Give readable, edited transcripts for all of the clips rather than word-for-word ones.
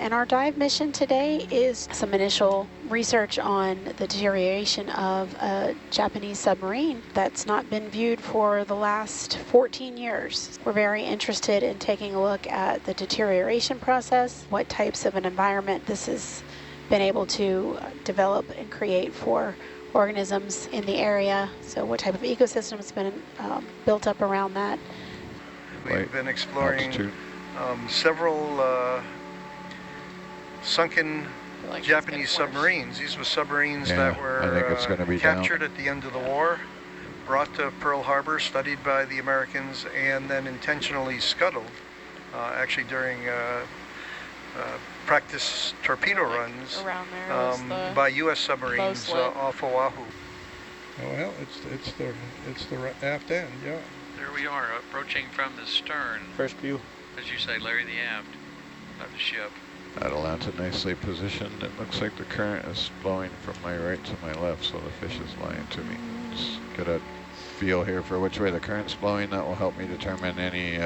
And our dive mission today is some initial research on the deterioration of a Japanese submarine that's not been viewed for the last 14 years. We're very interested in taking a look at the deterioration process, what types of an environment this has been able to develop and create for organisms in the area. So what type of ecosystem has been built up around that. We've been exploring several sunken Japanese submarines. These were submarines that were captured at the end of the war, brought to Pearl Harbor, studied by the Americans, and then intentionally scuttled, actually during practice torpedo runs by U.S. submarines off Oʻahu. Oh, well, it's the aft end, yeah. There we are, approaching from the stern. First view. As you say, Larry, the aft of the ship. Atalanta nicely positioned. It looks like the current is blowing from my right to my left, so the fish is lying to me. Just get a feel here for which way the current's blowing. That will help me determine any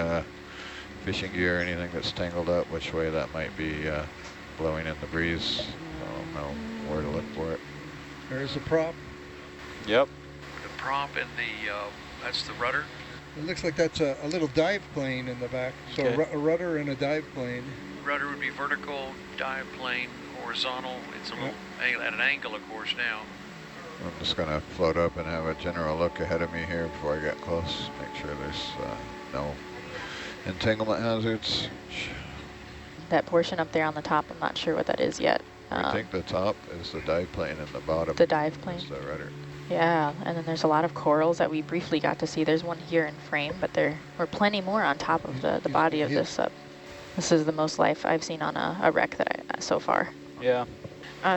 fishing gear, anything that's tangled up, which way that might be blowing in the breeze. I'll know where to look for it. There's the prop. Yep. The prop and the, that's the rudder. It looks like that's a little dive plane in the back. So a rudder and a dive plane. Rudder would be vertical, dive plane horizontal. It's a little at an angle, of course, now. I'm just going to float up and have a general look ahead of me here before I get close. Make sure there's no entanglement hazards. That portion up there on the top, I'm not sure what that is yet. I think the top is the dive plane and the bottom the dive plane. is the rudder. Yeah, and then there's a lot of corals that we briefly got to see. There's one here in frame, but there were plenty more on top of the body of this sub. This is the most life I've seen on a wreck that so far. Yeah.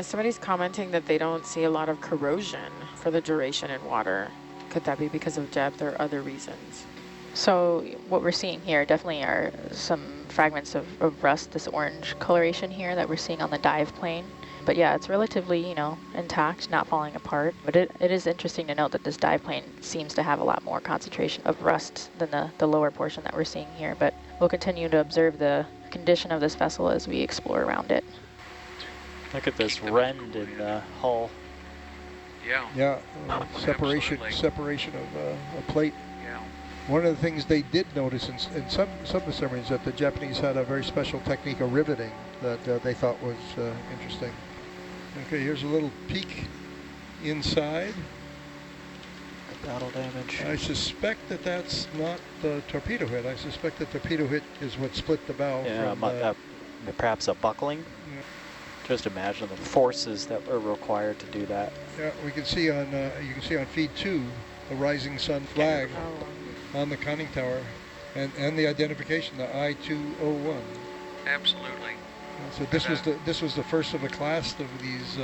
Somebody's commenting that they don't see a lot of corrosion for the duration in water. Could that be because of depth or other reasons? So what we're seeing here definitely are some fragments of rust, this orange coloration here that we're seeing on the dive plane. But yeah, it's relatively, intact, not falling apart. But it is interesting to note that this dive plane seems to have a lot more concentration of rust than the lower portion that we're seeing here. But we'll continue to observe the condition of this vessel as we explore around it. Look at this rend in the hull. Yeah. Yeah, separation of a plate. Yeah. One of the things they did notice in some submarines that the Japanese had a very special technique of riveting that they thought was interesting. Okay, here's a little peek inside. Battle damage. I suspect that that's not the torpedo head. I suspect the torpedo head is what split the bow. Yeah, from, perhaps a buckling. Yeah. Just imagine the forces that are required to do that. Yeah, we can see on you can see on feed 2 the rising sun flag on the conning tower, and the identification, the I-201. Absolutely. So this was the first of a class of these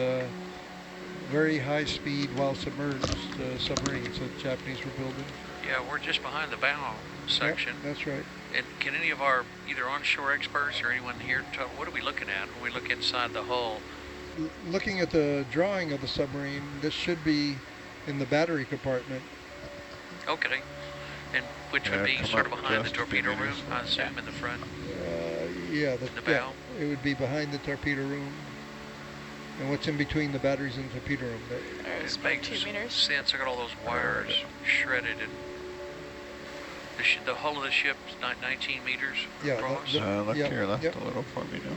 very high speed while submerged submarines that the Japanese were building. Yeah, we're just behind the bow section. Yep, that's right. And can any of our either onshore experts or anyone here talk, what are we looking at when we look inside the hull? Looking at the drawing of the submarine, this should be in the battery compartment. Okay. And which would be sort of behind the torpedo room, I assume, in the front? Yeah, in the bow? Yeah, it would be behind the torpedo room. And what's in between the batteries and the torpedo room? It makes sense. I got all those wires shredded. And the hull of the ship is 19 meters across. Look to your left a little for me now.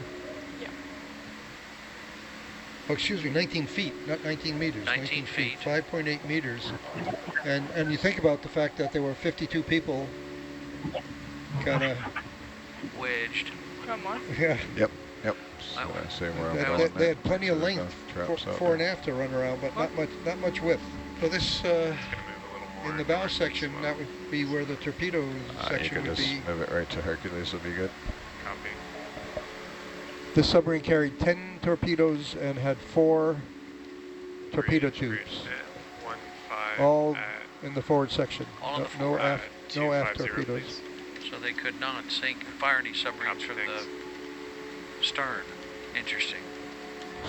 Yeah. Oh, excuse me, 19 feet, not 19 meters. 19 feet. 5.8 meters. And you think about the fact that there were 52 people kind of wedged. Come on. Yeah. Yep. So I say they had plenty of length fore and aft to run around, but not much width. So this in the bow section, that would be where the torpedo section would be. Just move it right to Hercules would be good. Copy. This submarine carried 10 torpedoes and had 4 torpedo tubes, all in the forward section. No aft torpedoes. So they could not sink, fire any submarines from the stern. Interesting.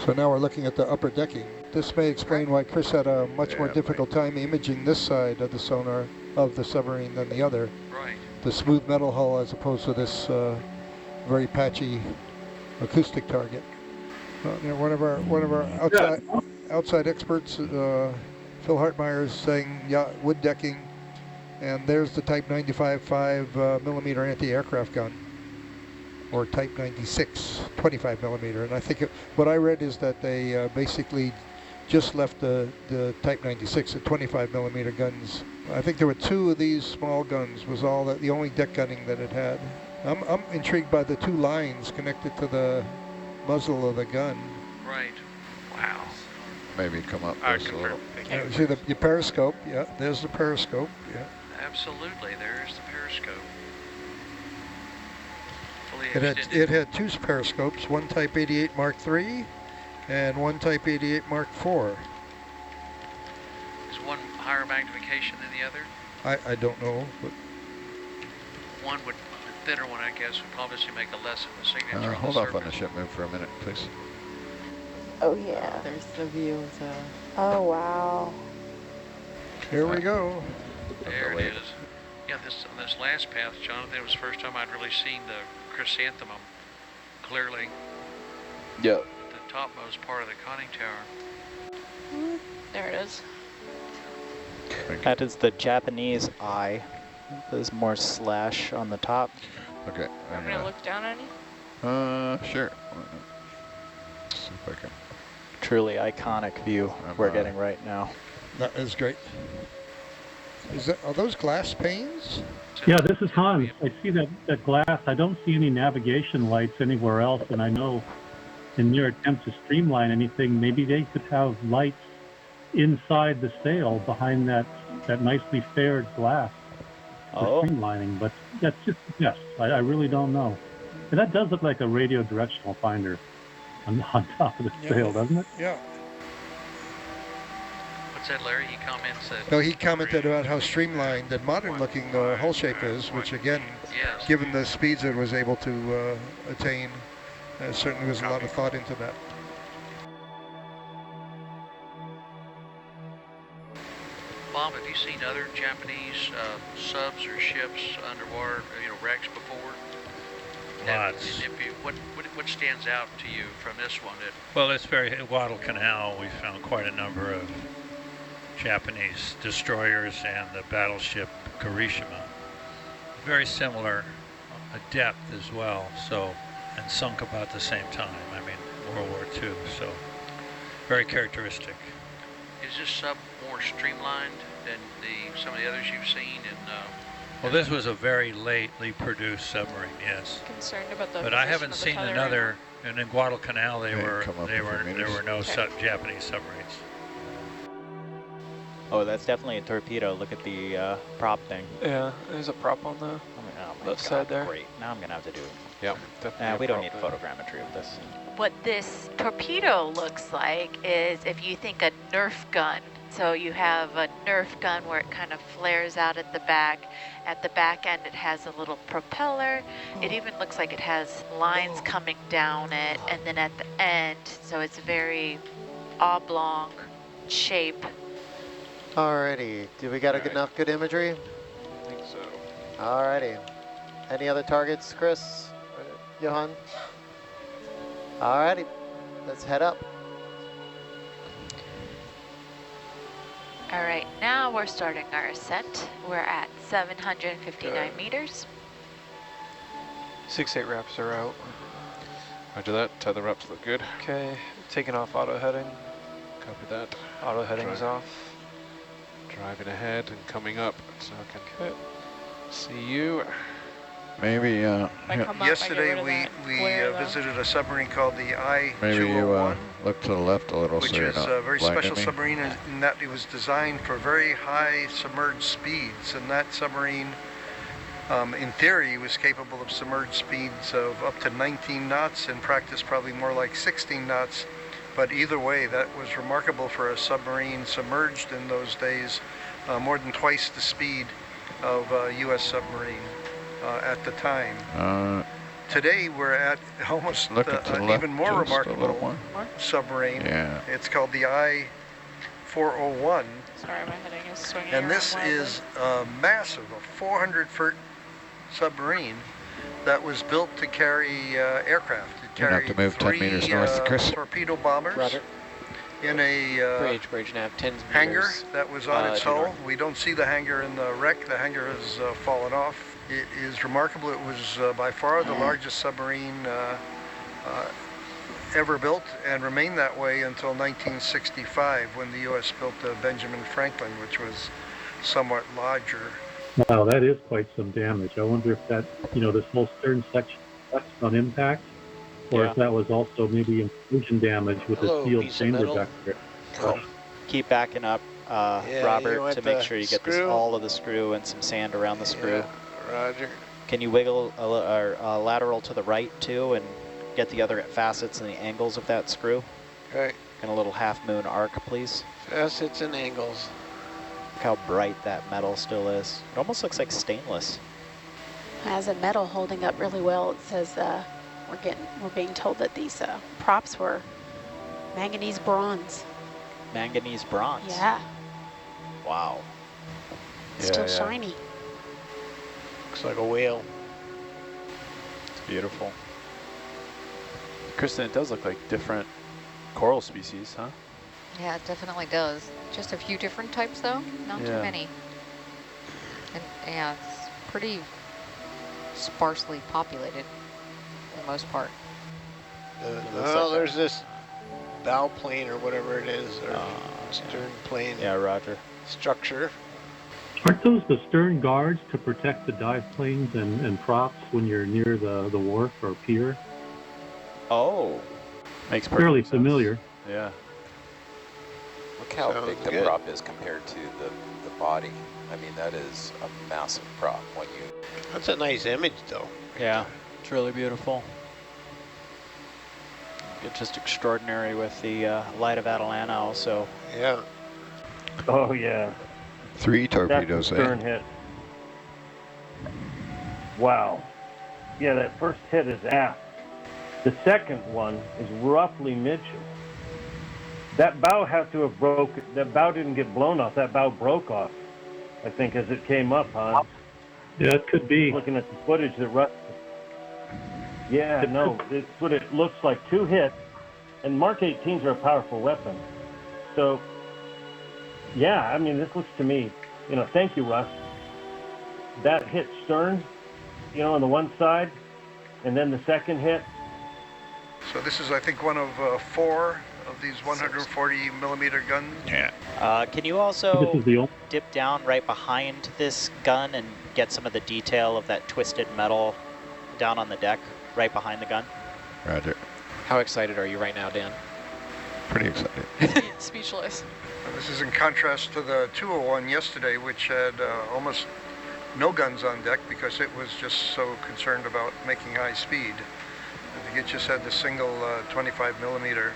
So now we're looking at the upper decking. This may explain why Chris had a much more difficult time imaging this side of the sonar of the submarine than the other. Right. The smooth metal hull as opposed to this very patchy acoustic target. One of our outside experts, Phil Hartmeyer, is saying, yeah, wood decking, and there's the Type 95 5mm anti-aircraft gun, or Type 96 25mm. And I think what I read is that they basically just left the Type 96 at 25mm guns. I think there were 2 of these small guns was the only deck gunning that it had. I'm intrigued by the 2 lines connected to the muzzle of the gun. Right. Wow. Maybe come up just a little. See the periscope? Yeah, there's the periscope. Yeah. Absolutely, there's the periscope. It had 2 periscopes, one Type 88 Mark III and one Type 88 Mark IV. Is one higher magnification than the other? I don't know. But one would, the thinner one, I guess, would obviously make a less of a signature. Hold off on the ship move for a minute, please. Oh yeah. There's the view of the... Oh wow. Here we go. There it is. Yeah, on this last path, Jonathan, it was the first time I'd really seen the chrysanthemum clearly. Yep. The topmost part of the conning tower. There it is. That is the Japanese eye. There's more slash on the top. Okay. I'm gonna look down any? Sure. Let's see if I can. Truly iconic view we're getting right now. That is great. Are those glass panes? Yeah, this is Hans. I see that glass. I don't see any navigation lights anywhere else, and I know in their attempt to streamline anything, maybe they could have lights inside the sail behind that nicely faired glass for streamlining, but that's just a guess. I really don't know. And that does look like a radio directional finder on top of the sail, doesn't it? Yeah. What's that, Larry? He comments that... No, he commented about how streamlined and modern-looking the hull shape is, which again, given the speeds it was able to attain, certainly was a lot of thought into that. Bob, have you seen other Japanese subs or ships underwater, wrecks before? Lots. What stands out to you from this one? Well, it's Guadalcanal. We found quite a number of Japanese destroyers and the battleship Kirishima. Very similar depth as well, and sunk about the same time. I mean, World War II, so very characteristic. Is this sub more streamlined than some of the others you've seen? Well, this was a very lately produced submarine, yes. Concerned about the. But I haven't seen another. And in Guadalcanal, there were no Japanese submarines. Oh, that's definitely a torpedo. Look at the prop thing. Yeah, there's a prop on the left side there. Great. Now I'm gonna have to do. Yep. We don't need photogrammetry of this. What this torpedo looks like is if you think a Nerf gun. So you have a Nerf gun where it kind of flares out at the back. At the back end, it has a little propeller. It even looks like it has lines coming down it. And then at the end, so it's a very oblong shape. Alrighty, do we got enough good imagery? I think so. Alrighty. Any other targets, Chris? Johan? Alrighty, let's head up. All right, now we're starting our ascent. We're at 759 meters. 6-8 wraps are out. Roger that. Tether wraps look good. Okay, taking off auto heading. Copy that. Auto heading is off. Driving ahead and coming up, so I can see you. Maybe, yesterday we visited a submarine called the I-201. Maybe you look to the left a little, which so you're is not a very special me. submarine in that it was designed for very high submerged speeds, and that submarine, in theory, was capable of submerged speeds of up to 19 knots, in practice probably more like 16 knots. But either way, that was remarkable for a submarine submerged in those days, more than twice the speed of a U.S. submarine at the time. Today we're at almost an even more remarkable submarine. Yeah. It's called the I-401. Sorry, my heading is swinging. And this is a massive, a 400-foot submarine that was built to carry aircraft. carried have to move 10 meters north, Chris. torpedo bombers. Roger. In a bridge nav, 10 hangar meters. that was on its hull. north. We don't see the hangar in the wreck. The hangar has fallen off. It is remarkable. It was by far the largest submarine ever built, and remained that way until 1965 when the U.S. built the Benjamin Franklin, which was somewhat larger. Wow, that is quite some damage. I wonder if that, this whole stern section left on impact, or if that was also maybe implosion damage with the sealed chamber back there. Cool. Keep backing up, Robert, to make sure you get all of the screw and some sand around the screw. Yeah, Roger. Can you wiggle a lateral to the right too and get the other facets and the angles of that screw? Okay. And a little half moon arc, please. Facets and angles. Look how bright that metal still is. It almost looks like stainless. Has a metal holding up really well. It says we're being told that these props were manganese bronze. Manganese bronze? Yeah. Wow. Still shiny. Looks like a whale. It's beautiful. Kristen, it does look like different coral species, huh? Yeah, it definitely does. Just a few different types, though. Not too many. And yeah, it's pretty sparsely populated for the most part. There's this bow plane or whatever it is, or stern plane. Yeah, Roger. Structure. Aren't those the stern guards to protect the dive planes and props when you're near the wharf or pier? Oh. Makes fairly sense. familiar. Yeah. Look how big the prop is compared to the body. I mean, that is a massive prop. That's a nice image, though. Yeah, it's really beautiful. It's just extraordinary with the light of Atalanta also. Yeah. Oh, yeah. 3 torpedoes, That's a stern hit. Wow. Yeah, that first hit is aft. The second one is roughly midship. That bow had to have broken. That bow didn't get blown off. That bow broke off, I think, as it came up, Hans. Yeah, it could be. Looking at the footage that Russ. Yeah, no, it's what it looks like. 2 hits, and Mark 18s are a powerful weapon. So, yeah, I mean, this looks to me, thank you, Russ. That hit stern, on the one side, and then the second hit. So this is, I think, one of 4 of these 140 millimeter guns. Yeah. Can you also dip down right behind this gun and get some of the detail of that twisted metal down on the deck, right behind the gun? Roger. How excited are you right now, Dan? Pretty excited. Speechless. This is in contrast to the 201 yesterday, which had almost no guns on deck because it was just so concerned about making high speed. I think it just had the single 25 millimeter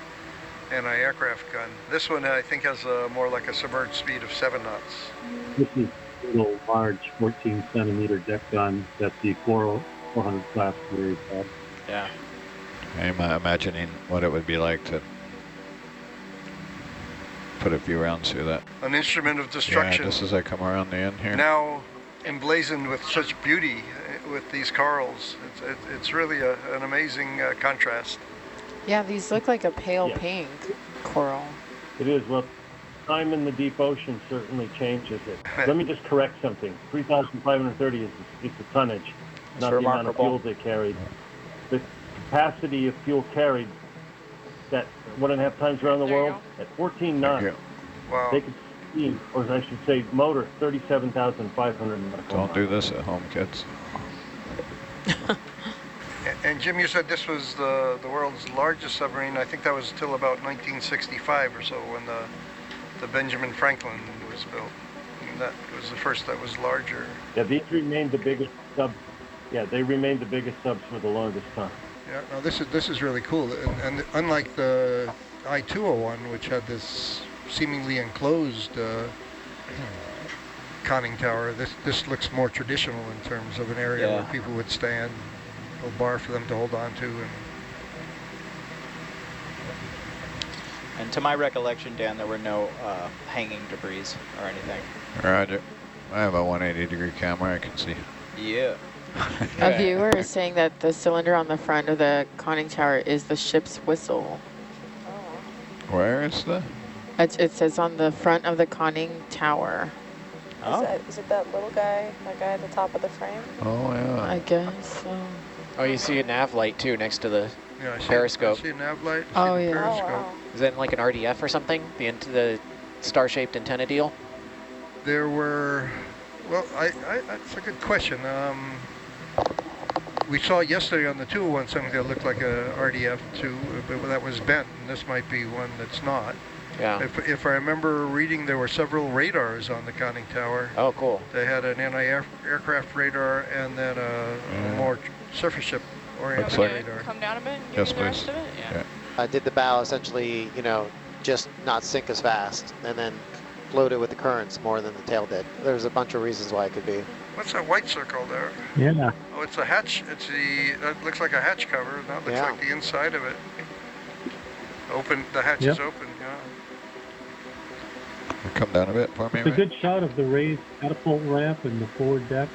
anti-aircraft gun. This one, I think, has more like a submerged speed of 7 knots. This is a little large 14 centimeter deck gun that the 400 class series had. Yeah. I'm imagining what it would be like to put a few rounds through that. An instrument of destruction. Yeah, just as I come around the end here. Now emblazoned with such beauty with these corals. It's really an amazing contrast. Yeah, these look like a pale pink coral. It is. Well, time in the deep ocean certainly changes it. Let me just correct something. 3,530 is the tonnage, not the amount of fuel they carried. The capacity of fuel carried, that 1.5 times around the world, at 14 knots, wow. they could steam, or I should say motor, 37,500 knots. Don't do this at home, kids. And Jim, you said this was the world's largest submarine. I think that was till about 1965 or so when the Benjamin Franklin was built. And that was the first that was larger. Yeah, these remained the biggest subs. Yeah, they remained the biggest subs for the longest time. Yeah, no, this is really cool. And unlike the I-201, which had this seemingly enclosed conning tower, this looks more traditional in terms of an area where people would stand. A bar for them to hold on to. And to my recollection, Dan, there were no hanging debris or anything. Roger. I have a 180-degree camera, I can see. Yeah. A viewer is saying that the cylinder on the front of the conning tower is the ship's whistle. Where is the? It says on the front of the conning tower. Oh. Is it that little guy, that guy at the top of the frame? Oh, yeah. I guess so. Oh, you see a nav light too next to the I periscope. see a nav light. Oh, yeah. Periscope. Oh, wow. Is that like an RDF or something? The star-shaped antenna deal? There were, well, that's a good question. We saw yesterday on the 201 something that looked like a RDF too, but that was bent, and this might be one that's not. Yeah. If I remember reading, there were several radars on the conning tower. Oh, cool. They had an anti-aircraft radar and then a more surface ship oriented radar. Come down a bit and give Yes, me the rest please. of it? Yeah. Did the bow essentially, you know, just not sink as fast and then float it with the currents more than the tail did? There's a bunch of reasons why it could be. What's that white circle there? Yeah. Oh, it's a hatch. That looks like a hatch cover. That looks like the inside of it. Open, the hatch is open, yeah. Come down a bit for me. It's a good shot of the raised catapult ramp and the forward deck.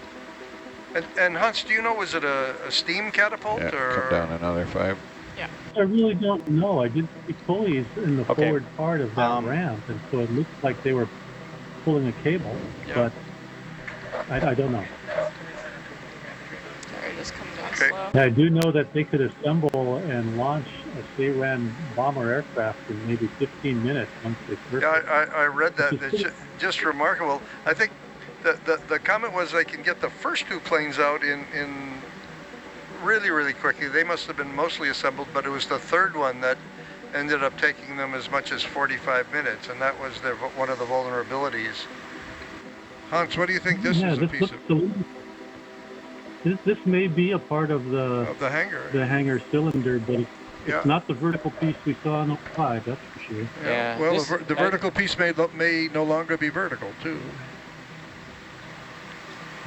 And Hans, do you know, was it a steam catapult? Yeah, or? come down another 5. Yeah. I really don't know. I did see pulleys in the forward part of that ramp, and so it looked like they were pulling a cable, but I don't know. Sorry, just come down slow. Yeah, I do know that they could assemble and launch a SARAN bomber aircraft in maybe 15 minutes once they first. Yeah, I read that. It's just remarkable. I think the comment was they can get the first 2 planes out in really, really quickly. They must have been mostly assembled, but it was the third one that ended up taking them as much as 45 minutes, and that was one of the vulnerabilities. Hans, what do you think this is a piece of? This may be a part of the hangar. The hangar cylinder, but it's not the vertical piece we saw on O5, that's for sure. Yeah. Well, the vertical piece may no longer be vertical, too.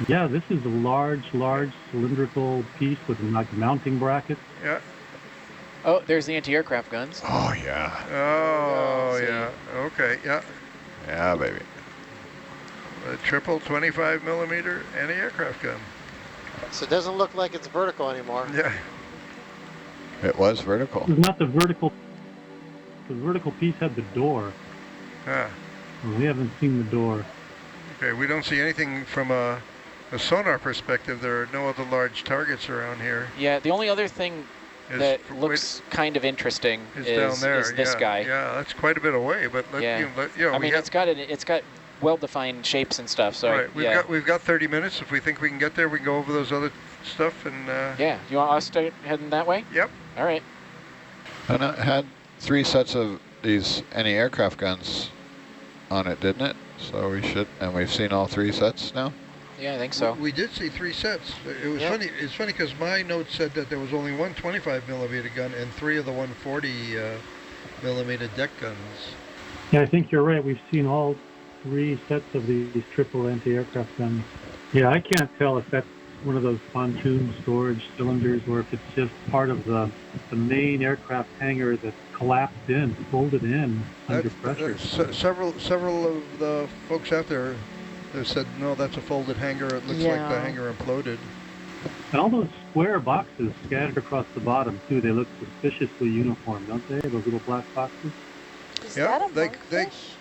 Yeah, this is a large cylindrical piece with like mounting brackets. Yeah. Oh, there's the anti-aircraft guns. Oh, yeah. Oh, yeah. Okay, yeah. Yeah, baby. A triple 25 millimeter anti-aircraft gun. So it doesn't look like it's vertical anymore. Yeah. It was vertical. It's not the vertical. The vertical piece had the door. Ah. We haven't seen the door. Okay, we don't see anything from a sonar perspective. There are no other large targets around here. Yeah, the only other thing that looks kind of interesting is down there. Is this guy. Yeah, that's quite a bit away, but I mean, it's got well-defined shapes and stuff. So right, we've got 30 minutes. If we think we can get there, we can go over those other stuff and. Yeah, you want us to start heading that way? Yep. All right. And it had 3 sets of these anti-aircraft guns on it, didn't it? So we should, and we've seen all 3 sets now. Yeah, I think so. We did see 3 sets. It was funny. It's funny because my notes said that there was only 1 25 millimeter gun and 3 of the 140 millimeter deck guns. Yeah, I think you're right. We've seen all 3 sets of these triple anti-aircraft guns. Yeah, I can't tell if that's one of those pontoon storage cylinders or if it's just part of the main aircraft hangar that collapsed in, folded in under pressure. Several of the folks out there have said, no, that's a folded hangar. It looks like the hangar imploded. And all those square boxes scattered across the bottom, too, they look suspiciously uniform, don't they? Those little black boxes? Is that a monkfish?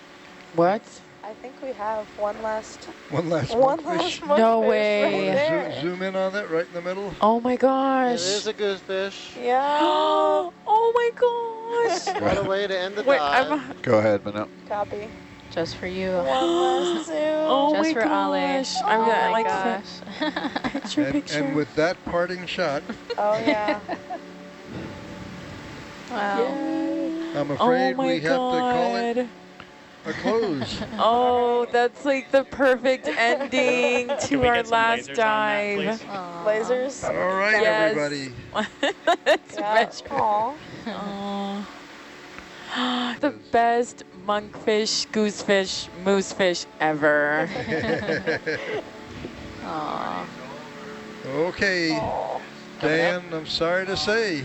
What? I think we have one last monkfish. No way. Right Zoom in on it right in the middle. Oh my gosh. It is a goosefish. Yeah. Oh my gosh. What a way to end the dive. Go ahead, Minnow. Copy. Just for you. One last zoom. Oh Just my for gosh. Ale. I'm like gosh. picture. And with that parting shot. Oh yeah. Wow. Yay. I'm afraid we have to call it a close. Oh, that's like the perfect ending to our last dive. Lasers. All right, everybody. Let's measure. Aww. The best monkfish, goosefish, moosefish ever. Aww. Okay, Dan, I'm sorry to say.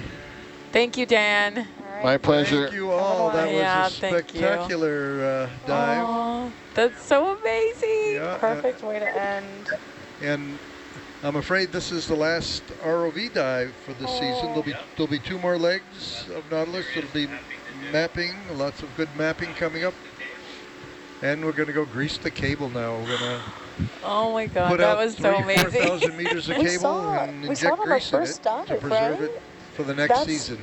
Thank you, Dan. My pleasure. Thank you all. That was a thank you. spectacular dive. That's so amazing. Yeah, Perfect way to end. And I'm afraid this is the last ROV dive for the season. There'll be 2 more legs of Nautilus. It'll be mapping, lots of good mapping coming up. And we're going to go grease the cable now. We're going to oh my God, that was so amazing. 4,000 meters of cable and inject grease in it to preserve it for the next season.